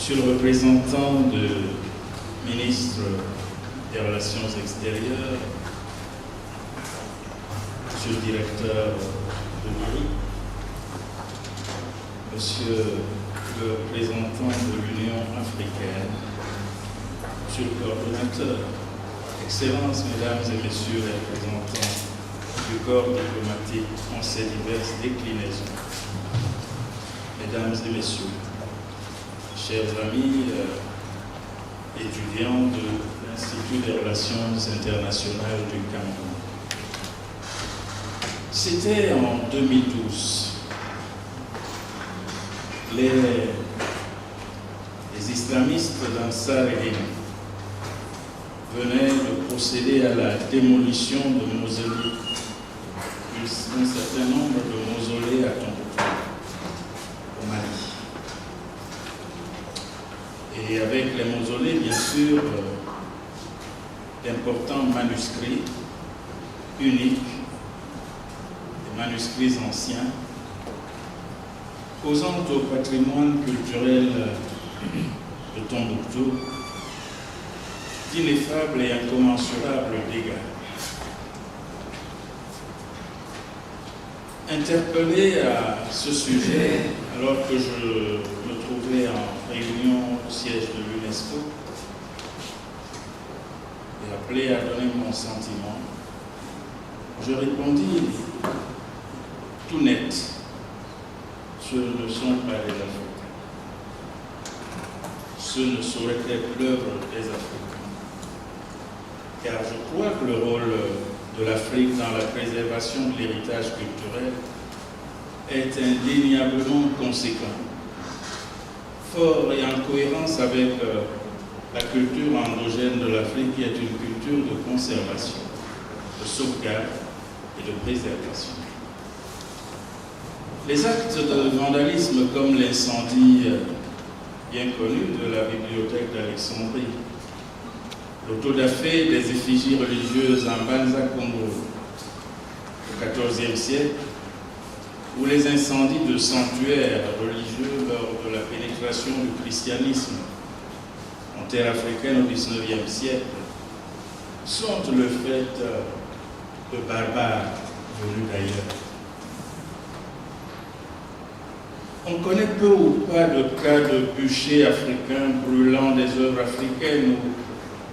Monsieur le représentant du ministre des Relations extérieures, Monsieur le directeur de l'URI, Monsieur le représentant de l'Union africaine, Monsieur le coordonnateur, Excellences, Mesdames et Messieurs les représentants du corps diplomatique en ses diverses déclinaisons, Mesdames et Messieurs, chers amis étudiants de l'Institut des Relations internationales du Cameroun. C'était en 2012. Les islamistes d'Ansar el-Din venaient de procéder à la démolition de mausolées, un certain nombre de mausolées à Tombouctou, au Mali. Et avec les mausolées, bien sûr, d'importants manuscrits uniques, des manuscrits anciens, causant au patrimoine culturel de Tombouctou d'ineffables et incommensurables dégâts. Interpellé à ce sujet, alors que je me trouvais en réunion au siège de l'UNESCO, et appelé à donner mon sentiment, je répondis tout net: ce ne sont pas les Africains. Ce ne saurait être l'œuvre des Africains. Car je crois que le rôle de l'Afrique dans la préservation de l'héritage culturel est indéniablement conséquent, fort et en cohérence avec la culture endogène de l'Afrique qui est une culture de conservation, de sauvegarde et de préservation. Les actes de vandalisme comme l'incendie bien connu de la bibliothèque d'Alexandrie, l'autodafé des effigies religieuses en Banza Congo au XIVe siècle, ou les incendies de sanctuaires religieux lors de la pénétration du christianisme en terre africaine au XIXe siècle, sont le fait de barbares venus d'ailleurs. On connaît peu ou pas de cas de bûchers africains brûlant des œuvres africaines ou,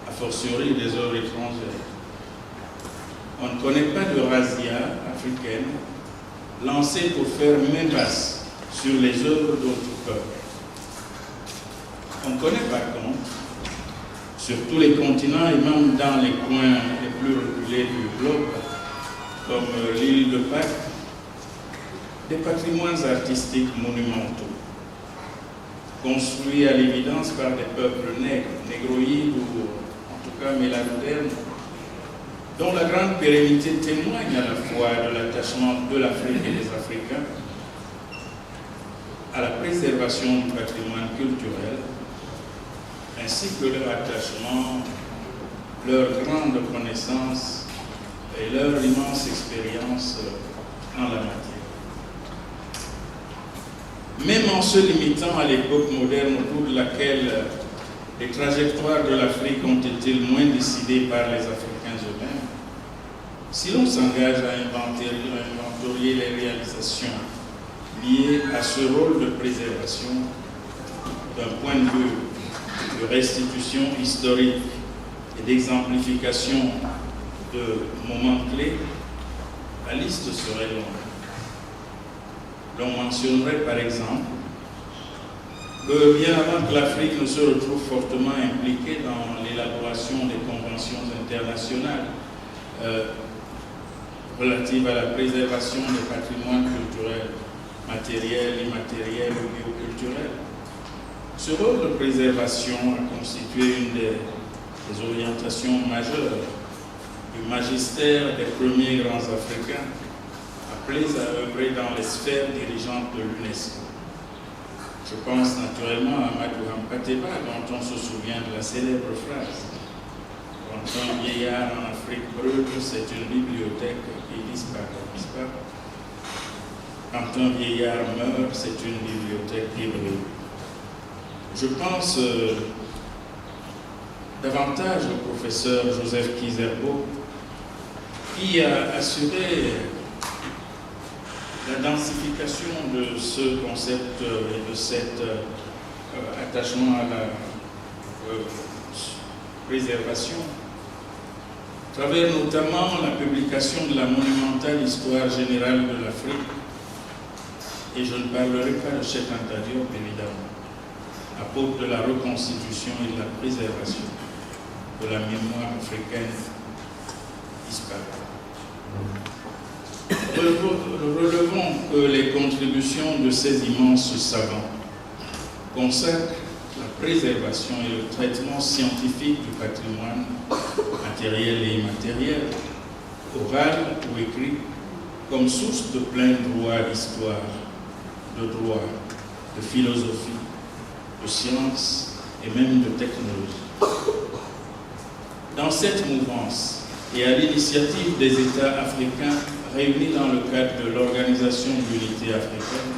a fortiori, des œuvres étrangères. On ne connaît pas de razzia africaine lancée pour faire main basse sur les œuvres d'autres peuples. On ne connaît par contre, sur tous les continents et même dans les coins les plus reculés du globe, comme l'île de Pâques, des patrimoines artistiques monumentaux, construits à l'évidence par des peuples nègres, négroïdes ou en tout cas mélaноdermes, dont la grande pérennité témoigne à la fois de l'attachement de l'Afrique et des Africains à la préservation du patrimoine culturel, ainsi que leur attachement, leur grande connaissance et leur immense expérience en la matière. Même en se limitant à l'époque moderne autour de laquelle les trajectoires de l'Afrique ont été le moins décidées par les Africains eux-mêmes, si l'on s'engage à inventorier les réalisations liées à ce rôle de préservation d'un point de vue de restitution historique et d'exemplification de moments clés, la liste serait longue. L'on mentionnerait par exemple que bien avant que l'Afrique ne se retrouve fortement impliquée dans l'élaboration des conventions internationales relatives à la préservation des patrimoines culturels, matériels, immatériels ou bioculturels, ce rôle de préservation a constitué une des orientations majeures du magistère des premiers grands Africains appelés à œuvrer dans les sphères dirigeantes de l'UNESCO. Je pense naturellement à Amadou Hampateba, dont on se souvient de la célèbre phrase: quand un vieillard en Afrique brûle, c'est une bibliothèque qui disparaît. Quand un vieillard meurt, c'est une bibliothèque qui brûle. je pense davantage au professeur Joseph Kizerbo, qui a assuré la densification de ce concept et de cet attachement à la préservation, à travers notamment la publication de la monumentale Histoire générale de l'Afrique, et je ne parlerai pas de Cheikh Anta Diop, évidemment, apôtre de la reconstitution et de la préservation de la mémoire africaine disparue. Relevons que les contributions de ces immenses savants consacrent la préservation et le traitement scientifique du patrimoine matériel et immatériel, oral ou écrit, comme source de plein droit d'histoire, de droit, de philosophie, de science et même de technologie. Dans cette mouvance et à l'initiative des États africains réunis dans le cadre de l'Organisation de l'Unité africaine,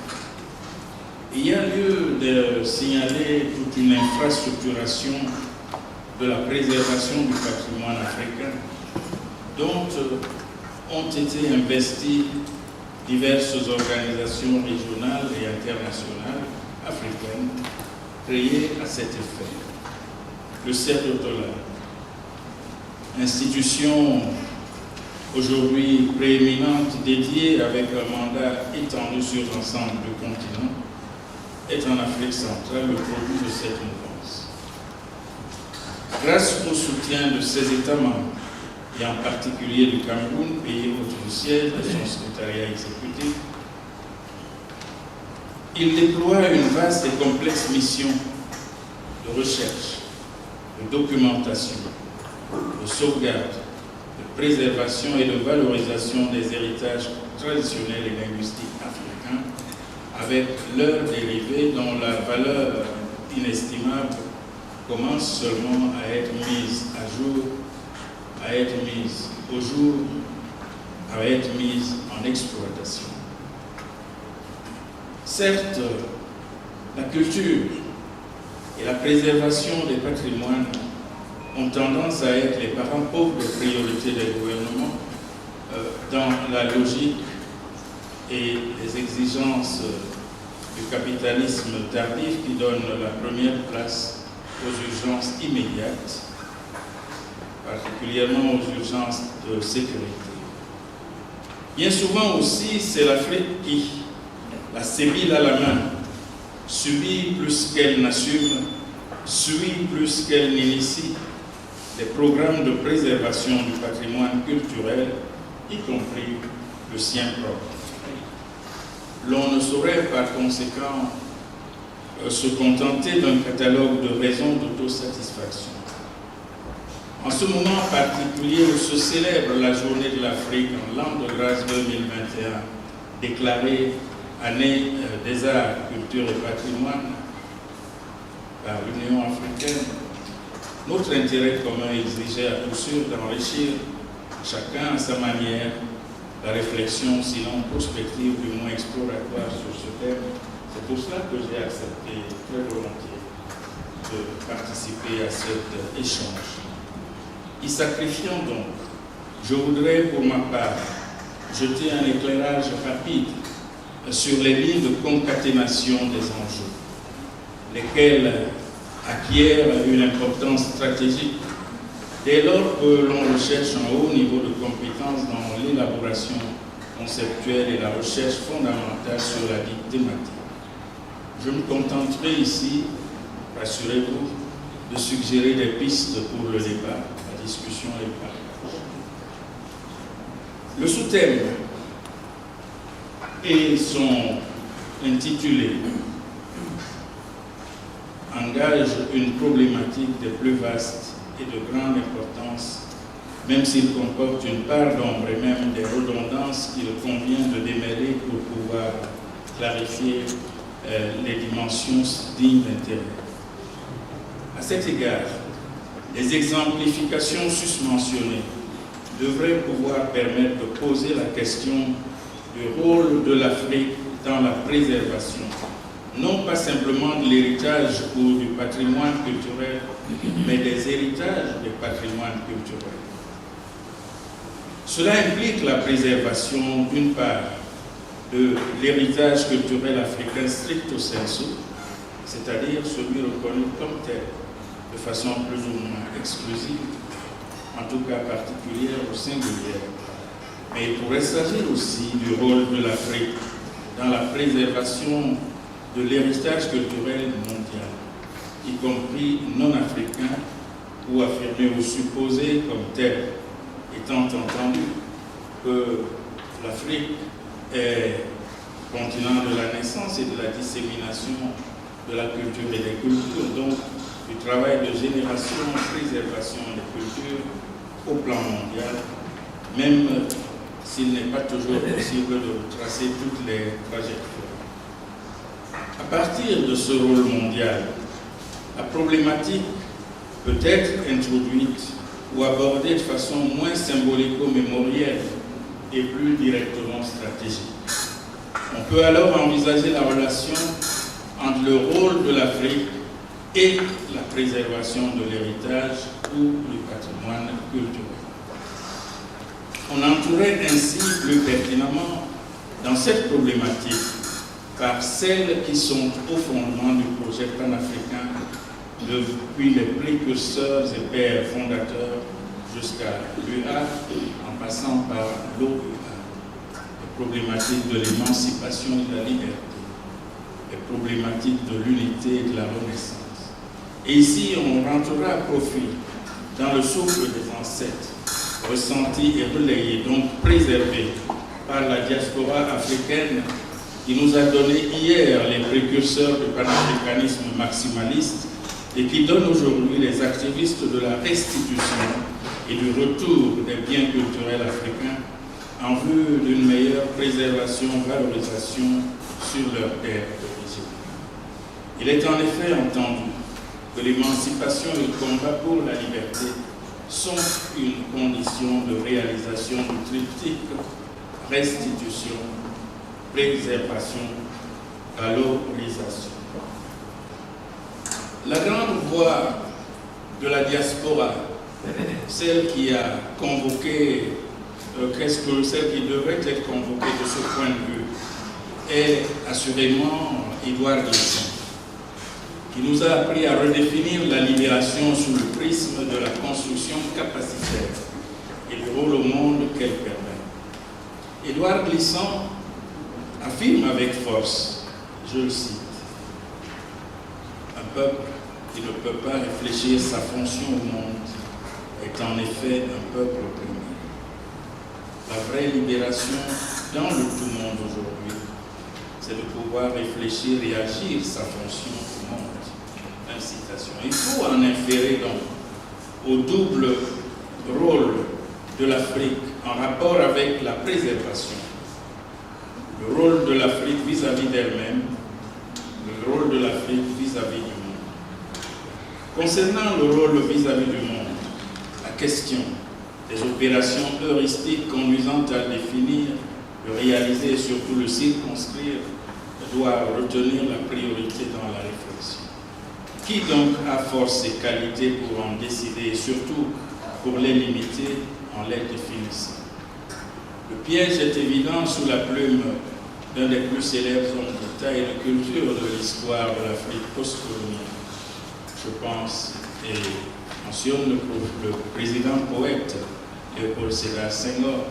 il y a lieu de signaler toute une infrastructuration de la préservation du patrimoine africain dont ont été investies diverses organisations régionales et internationales africaines créées à cet effet. Le Cercle Tola, institution aujourd'hui prééminente dédiée avec un mandat étendu sur l'ensemble du continent, est en Afrique centrale le produit de cette mouvance. Grâce au soutien de ses États membres, et en particulier du Cameroun, pays hôte du siège de son secrétariat exécutif, il déploie une vaste et complexe mission de recherche, de documentation, de sauvegarde, de préservation et de valorisation des héritages traditionnels et linguistiques africains, avec leurs dérivés dont la valeur inestimable commence seulement à être mise à jour, à être mise au jour, à être mise en exploitation. Certes, la culture et la préservation des patrimoines ont tendance à être les parents pauvres des priorités des gouvernements dans la logique et les exigences du capitalisme tardif qui donne la première place aux urgences immédiates, particulièrement aux urgences de sécurité. Bien souvent aussi, c'est l'Afrique qui, la sébile à la main, subit plus qu'elle n'assume, suit plus qu'elle n'initie des programmes de préservation du patrimoine culturel, y compris le sien propre. L'on ne saurait par conséquent se contenter d'un catalogue de raisons d'autosatisfaction. En ce moment particulier où se célèbre la journée de l'Afrique en l'an de grâce 2021, déclarée année des arts, culture et patrimoine par l'Union africaine, notre intérêt commun exigeait à coup sûr d'enrichir chacun à sa manière la réflexion, sinon prospective, du moins exploratoire sur ce thème. C'est pour cela que j'ai accepté très volontiers de participer à cet échange. Y sacrifiant donc, je voudrais pour ma part jeter un éclairage rapide sur les lignes de concaténation des enjeux, lesquels acquièrent une importance stratégique dès lors que l'on recherche un haut niveau de compétence dans l'élaboration conceptuelle et la recherche fondamentale sur la dite thématique. Je me contenterai ici, rassurez-vous, de suggérer des pistes pour le débat, la discussion et le partage. Le sous-thème et son intitulé engage une problématique des plus vastes et de grande importance, même s'il comporte une part d'ombre et même des redondances qu'il convient de démêler pour pouvoir clarifier les dimensions dignes d'intérêt. À cet égard, les exemplifications susmentionnées devraient pouvoir permettre de poser la question du rôle de l'Afrique dans la préservation non pas simplement de l'héritage ou du patrimoine culturel, mais des héritages du patrimoine culturel. Cela implique la préservation, d'une part, de l'héritage culturel africain stricto sensu, c'est-à-dire celui reconnu comme tel, de façon plus ou moins exclusive, en tout cas particulière ou singulière. Mais il pourrait s'agir aussi du rôle de l'Afrique dans la préservation de l'héritage culturel mondial, y compris non africain ou affirmé ou supposé comme tel, étant entendu que l'Afrique est continent de la naissance et de la dissémination de la culture et des cultures, donc du travail de génération, préservation des cultures au plan mondial, même s'il n'est pas toujours possible de tracer toutes les trajectoires. À partir de ce rôle mondial, la problématique peut être introduite ou abordée de façon moins symbolico-mémorielle et plus directement stratégique. On peut alors envisager la relation entre le rôle de l'Afrique et la préservation de l'héritage ou du patrimoine culturel. On entourait ainsi plus pertinemment dans cette problématique par celles qui sont au fondement du projet panafricain depuis les précurseurs et pères fondateurs jusqu'à l'UA, en passant par l'OUA, les problématiques de l'émancipation et de la liberté, les problématiques de l'unité et de la renaissance. Et ici, on rentrera à profit dans le souffle des ancêtres, ressenti et relayé, donc préservé par la diaspora africaine qui nous a donné hier les précurseurs du panafricanisme maximaliste et qui donne aujourd'hui les activistes de la restitution et du retour des biens culturels africains en vue d'une meilleure préservation, valorisation sur leur terre d'origine. Il est en effet entendu que l'émancipation et le combat pour la liberté sont une condition de réalisation du triptyque restitution, préservation, valorisation. La grande voix de la diaspora, celle qui a convoqué, celle qui devrait être convoquée de ce point de vue, est assurément Édouard Glissant, qui nous a appris à redéfinir la libération sous le prisme de la construction capacitaire et du rôle au monde qu'elle permet. Édouard Glissant affirme avec force, je le cite, « Un peuple qui ne peut pas réfléchir sa fonction au monde est en effet un peuple opprimé. La vraie libération dans le tout monde aujourd'hui, c'est de pouvoir réfléchir et agir sa fonction au monde. » Citation. Il faut en inférer donc au double rôle de l'Afrique en rapport avec la préservation. Le rôle de l'Afrique vis-à-vis d'elle-même, le rôle de l'Afrique vis-à-vis du monde. Concernant le rôle vis-à-vis du monde, la question des opérations heuristiques conduisant à le définir, le réaliser et surtout le circonscrire doit retenir la priorité dans la réflexion. Qui donc a force et qualité pour en décider et surtout pour les limiter en les définissant? Le piège est évident sous la plume d'un des plus célèbres hommes d'État et de culture de l'histoire de l'Afrique postcoloniale. Je pense et mentionne le président poète Léopold Sédar Senghor,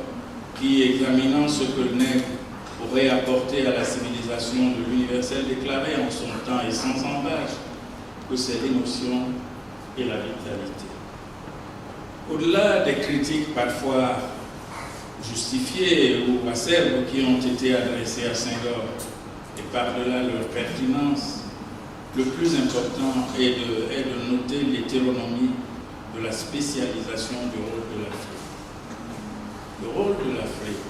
qui, examinant ce que le nègre pourrait apporter à la civilisation de l'universel, déclarait en son temps et sans embâche que c'est l'émotion et la vitalité. Au-delà des critiques parfois justifiées ou acerbes qui ont été adressées à Senghor, et par-delà leur pertinence, le plus important est de noter l'hétéronomie de la spécialisation du rôle de l'Afrique. Le rôle de l'Afrique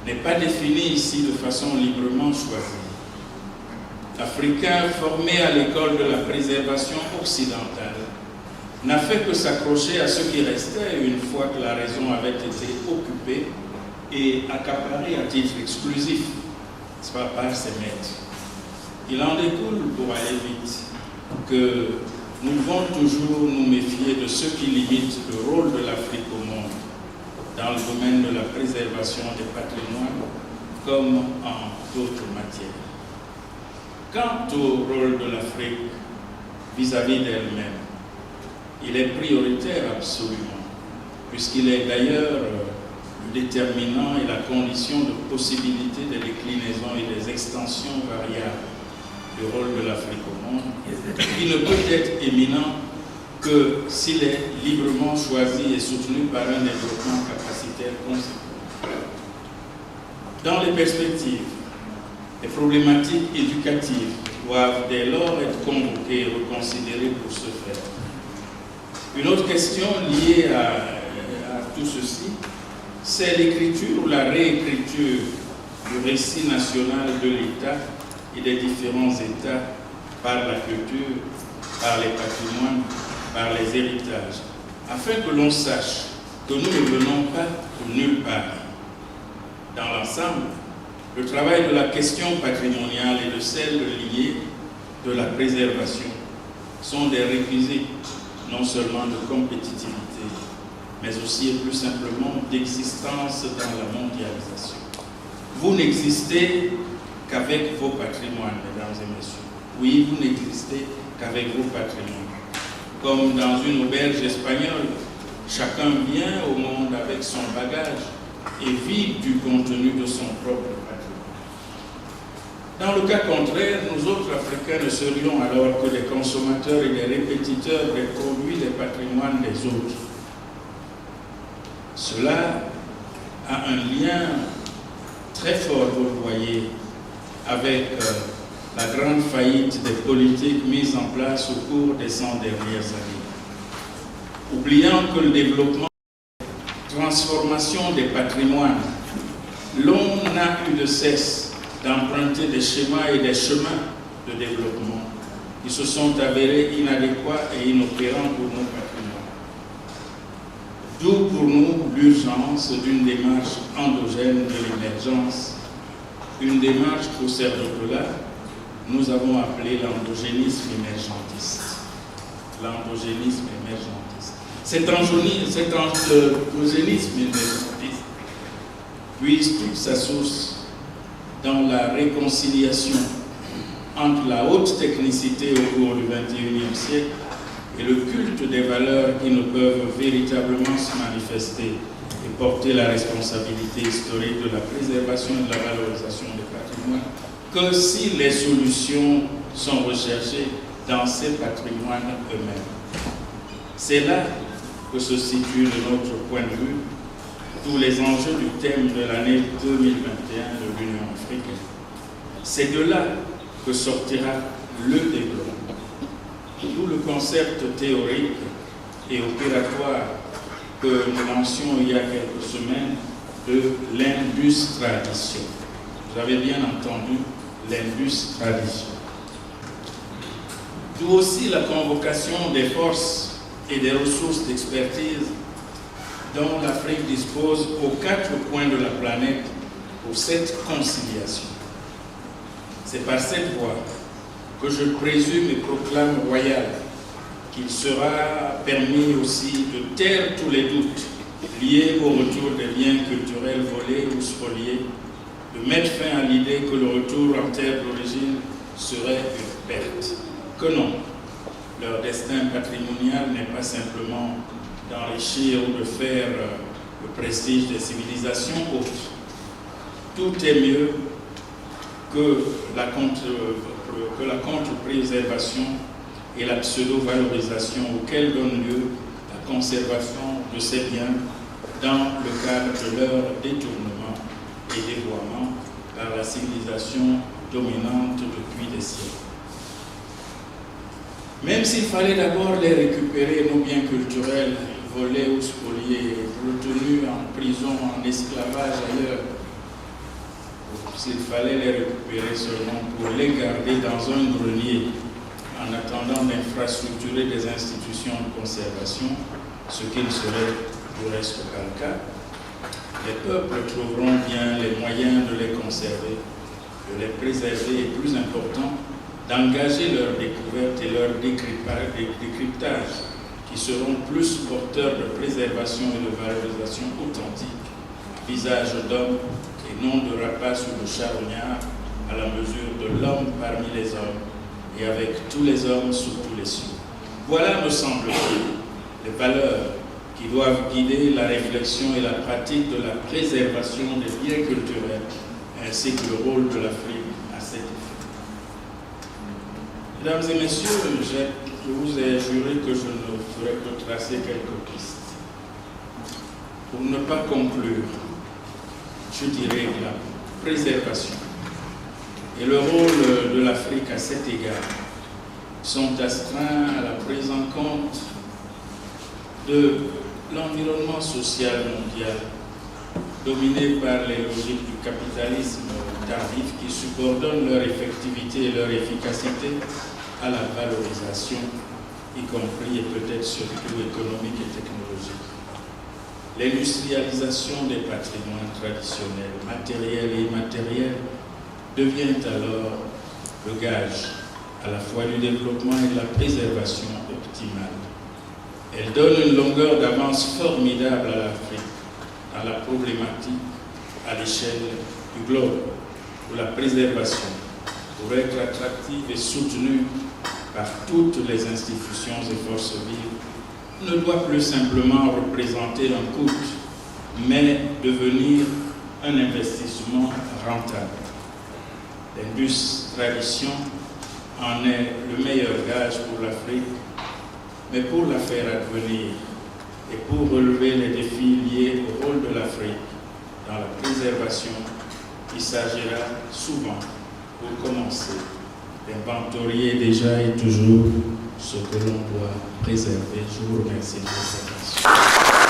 n'est pas défini ici de façon librement choisie. L'Africain formé à l'école de la préservation occidentale n'a fait que s'accrocher à ce qui restait une fois que la raison avait été occupée et accaparée à titre exclusif, soit par ses maîtres. Il en découle, pour aller vite, que nous devons toujours nous méfier de ce qui limite le rôle de l'Afrique au monde dans le domaine de la préservation des patrimoines comme en d'autres matières. Quant au rôle de l'Afrique vis-à-vis d'elle-même, il est prioritaire absolument, puisqu'il est d'ailleurs le déterminant et la condition de possibilité des déclinaisons et des extensions variables du rôle de l'Afrique au monde, qui ne peut être éminent que s'il est librement choisi et soutenu par un développement capacitaire conséquent. Dans les perspectives, les problématiques éducatives doivent dès lors être convoquées et reconsidérées pour ce faire. Une autre question liée à tout ceci, c'est l'écriture ou la réécriture du récit national de l'État et des différents États par la culture, par les patrimoines, par les héritages, afin que l'on sache que nous ne venons pas de nulle part. Dans l'ensemble, le travail de la question patrimoniale et de celle liée de la préservation sont des réquisites non seulement de compétitivité, mais aussi et plus simplement d'existence dans la mondialisation. Vous n'existez qu'avec vos patrimoines, mesdames et messieurs. Oui, vous n'existez qu'avec vos patrimoines. Comme dans une auberge espagnole, chacun vient au monde avec son bagage et vide du contenu de son propre patrimoine. Dans le cas contraire, nous autres Africains ne serions alors que des consommateurs et des répétiteurs des produits des patrimoines des autres. Cela a un lien très fort, vous le voyez, avec la grande faillite des politiques mises en place au cours des 100 dernières années. Oubliant que le développement, la transformation des patrimoines, l'on n'a eu de cesse d'emprunter des schémas et des chemins de développement qui se sont avérés inadéquats et inopérants pour nos patrimoines. D'où pour nous l'urgence d'une démarche endogène de l'émergence, une démarche qu'au cerveau-là, nous avons appelé l'endogénisme émergentiste. L'endogénisme émergentiste. Cet endogénisme émergentiste puise toute sa source dans la réconciliation entre la haute technicité au cours du XXIe siècle et le culte des valeurs qui ne peuvent véritablement se manifester et porter la responsabilité historique de la préservation et de la valorisation des patrimoines que si les solutions sont recherchées dans ces patrimoines eux-mêmes. C'est là que se situe, de notre point de vue, tous les enjeux du thème de l'année 2021 de l'Union africaine. C'est de là que sortira le développement. D'où le concept théorique et opératoire que nous lancions il y a quelques semaines de l'industrialisation. Vous avez bien entendu l'industrialisation. D'où aussi la convocation des forces et des ressources d'expertise dont l'Afrique dispose aux 4 coins de la planète pour cette conciliation. C'est par cette voie que je présume et proclame royal qu'il sera permis aussi de taire tous les doutes liés au retour des biens culturels volés ou spoliés, de mettre fin à l'idée que le retour en terre d'origine serait une perte. Que non, leur destin patrimonial n'est pas simplement d'enrichir ou de faire le prestige des civilisations autres. Tout est mieux que la contre-préservation et la pseudo-valorisation auxquelles donne lieu la conservation de ces biens dans le cadre de leur détournement et dévoiement par la civilisation dominante depuis des siècles. Même s'il fallait d'abord les récupérer, nos biens culturels, volés ou spoliés, retenus en prison, en esclavage ailleurs, s'il fallait les récupérer seulement pour les garder dans un grenier en attendant d'infrastructurer des institutions de conservation, ce qui ne serait du reste pas le cas, les peuples trouveront bien les moyens de les conserver, de les préserver et, plus important, d'engager leur découverte et leur décryptage, qui seront plus porteurs de préservation et de valorisation authentique, visage d'homme et non de rapace ou de charognard, à la mesure de l'homme parmi les hommes et avec tous les hommes sous tous les cieux. Voilà, me semble-t-il, les valeurs qui doivent guider la réflexion et la pratique de la préservation des biens culturels, ainsi que le rôle de l'Afrique à cet effet. Mesdames et messieurs, je vous ai juré que je ne ferais que tracer quelques pistes. Pour ne pas conclure, je dirais que la préservation et le rôle de l'Afrique à cet égard sont astreints à la prise en compte de l'environnement social mondial dominé par les logiques du capitalisme tardif qui subordonnent leur effectivité et leur efficacité à la valorisation, y compris et peut-être surtout économique et technologique. L'industrialisation des patrimoines traditionnels, matériels et immatériels, devient alors le gage à la fois du développement et de la préservation optimale. Elle donne une longueur d'avance formidable à l'Afrique dans la problématique à l'échelle du globe, où la préservation, pour être attractive et soutenue par toutes les institutions et forces vives, ne doit plus simplement représenter un coût, mais devenir un investissement rentable. L'industrialisation en est le meilleur gage pour l'Afrique, mais pour la faire advenir et pour relever les défis liés au rôle de l'Afrique dans la préservation, il s'agira souvent, pour commencer, d'inventorier déjà et toujours ce que l'on doit préserver. Je vous remercie de votre attention.